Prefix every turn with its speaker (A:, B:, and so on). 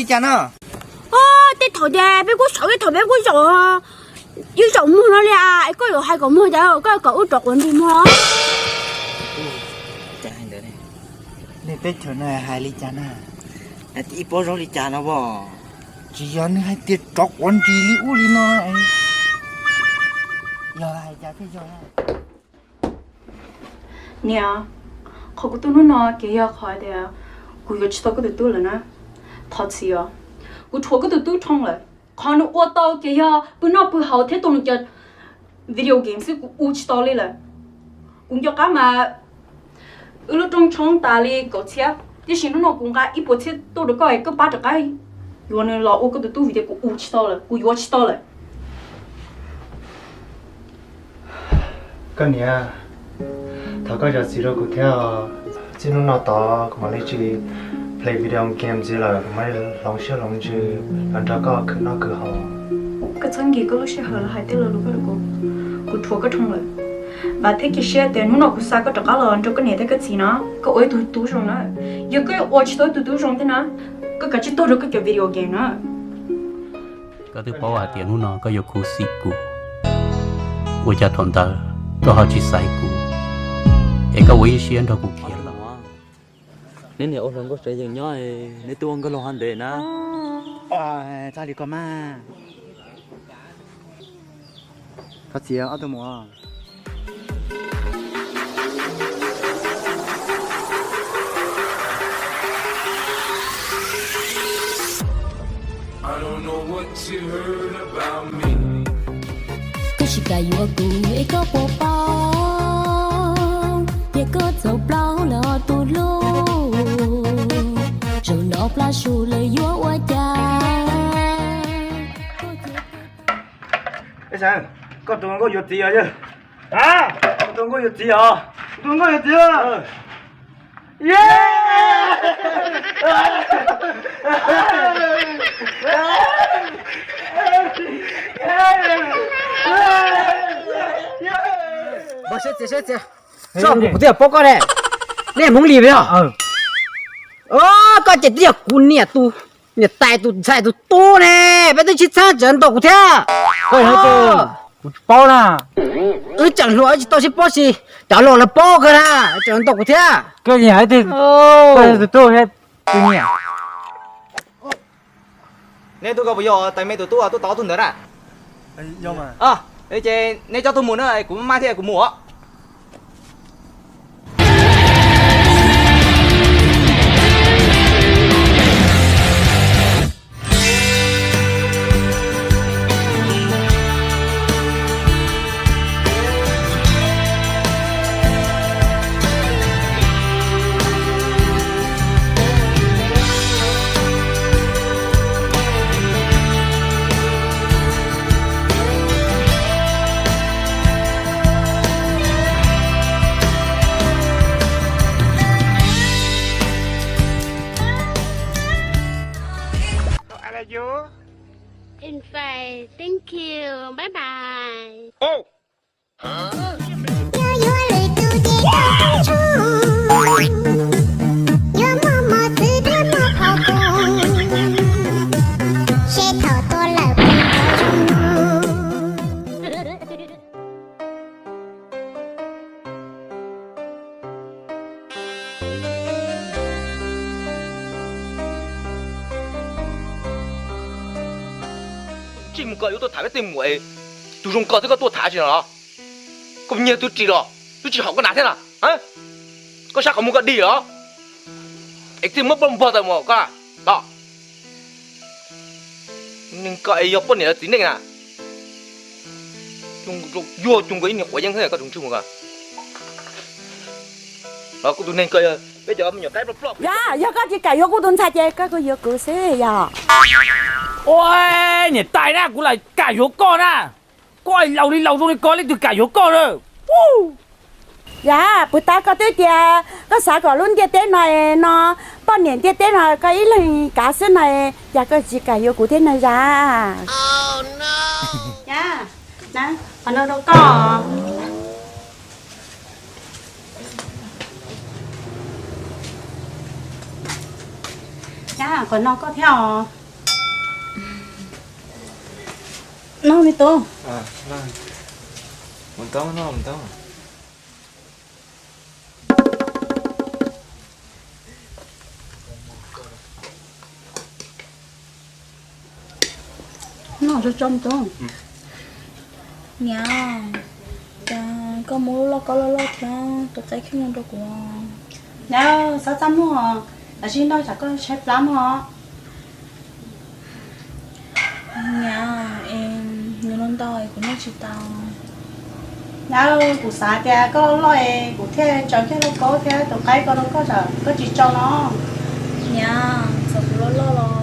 A: đi cha nó
B: thế thổi đẹp với cái thổi bé cái sổ yêu sổ mua nó đi à có rồi hai cậu mua đâu có cậu trọc quần đi mua
A: cha anh đợi này nên tết chỗ này hai ly cha na anh tí bố rồi ly cha nó bỏ chỉ ăn hai tiệt trọc quần chỉ li u li nó anh giờ hai cha thế giờ
C: nè họ cũng tôi nói cái gì khỏi đấyกู有吃到个多了呢，他吃呀，我吃个多长了，看到我到个呀，不那不好，听懂了叫 video game 是我吃到了，我要干嘛？ở trong trong ta li có xe, thì xin nó cũng cái ít bộ xe tôi được coi có 30 cái, rồi nên là ô cái tôi video của u chỉ tao là, u yo chỉ tao là.
D: Cái này, thằng cái giờ xí đâu cũng theo, chỉ nó to, cũng mà lấy chỉ play video game gì là cũng mà lòng xe lòng chứ, anh ta có cứ nó cứ họ.
C: Cái chân gì có lúc xe hở là hai tiếng là lúc đó cô thua cái trong rồi. Và thế cái xe thì nó cũng sao có trắc là anh cho cái này thế cái gì nó cái ôi tụi rồi nó giờ cái ôi chỉ tụi rồi thế nào cái chỉ tôi được cái video game nó
E: cái thứ bảo à tiền nó có yêu khu xí cũ tôi cha thằng ta có họ chỉ sai cũ ấy cái quỷ xuyên đó cũng kia
F: nên nhiều lần có sẽ dừng nhau nên tôi không có lo hành để na
A: cha đi con ma có gì ở đâu mà
G: I don't know what you heard about me.
H: Có chỉ cả yêu cô ấy có bộ bao, để có dấu bao là tu lô, rồi nó pla su lời yêu qua cha.
D: Ê sao, con tụi nó có việc gì à chứ? À, con tụi nó có việc gì à? Tụi nó có việc gì à? Yeah!
A: bố sẽ sao cũng tiếc bố con này nè muốn lì vậy hả con chỉ tiếc cún nè tu nè tai tu sai tu nè bây giờ chỉ sang trận đấu thế ôi hết tu bao nè chẳng lỗi tôi sẽ bao gì trả lỗi là bao cái nè trận đấu thế cái gì hết thì tôi hết cái gì
F: nên tôi có bây giờ tại mấy tụi tôi tao tôi nữa nè
D: do mà
F: đây chị nên cho tôi muốn nữa cũng mai thế cũng mua
B: in fact thank you bye bye
F: chỉ một cái tôi thả cái tiền muội tôi dùng cái tôi thả chứ nó cũng nhiều tôi chỉ học cái nào thế nào hả có sao có một cái đi đó ấy thì mất bao nhiêu tiền mà cả đó nên cái yêu bao nhiêu tiền này à chung cái này của dân thế này có chung chung cả đó cũng tôi nên cái bây giờ mình nhiều cái flop
B: dạ có chỉ cả yêu của tôi thay chứ có yêu của xe dạ
I: ôi, nhỉ tài ra cũng là cả yếu con à coi lâu đi coi lên từ cả yếu con rồi
B: dạ bữa ta có tới kia có xã có luôn kia tên này nó bao nhiêu kia tên này cái là cá sấu này dạ có chỉ cả yêu của tên này ra oh no dạ nè ở đâu đâu có Dạ, còn nó có theo nó mới tô.
D: Nó mình tao nó mình tao.
B: Nó rất trong tô.
H: Nhà có mua lo có lo theo tôi thấy khi nào đâu của
B: Dạ, sao chăm mua là xin đâu chắc có chép lắm hả?
H: nhà em nhiều năm đòi của nó chỉ tao
B: Dạ, của xã thì có loại của thế chọn cái nó có thế tụi cái có nó có chỉ cho nó.
H: nhà sao lo lo lo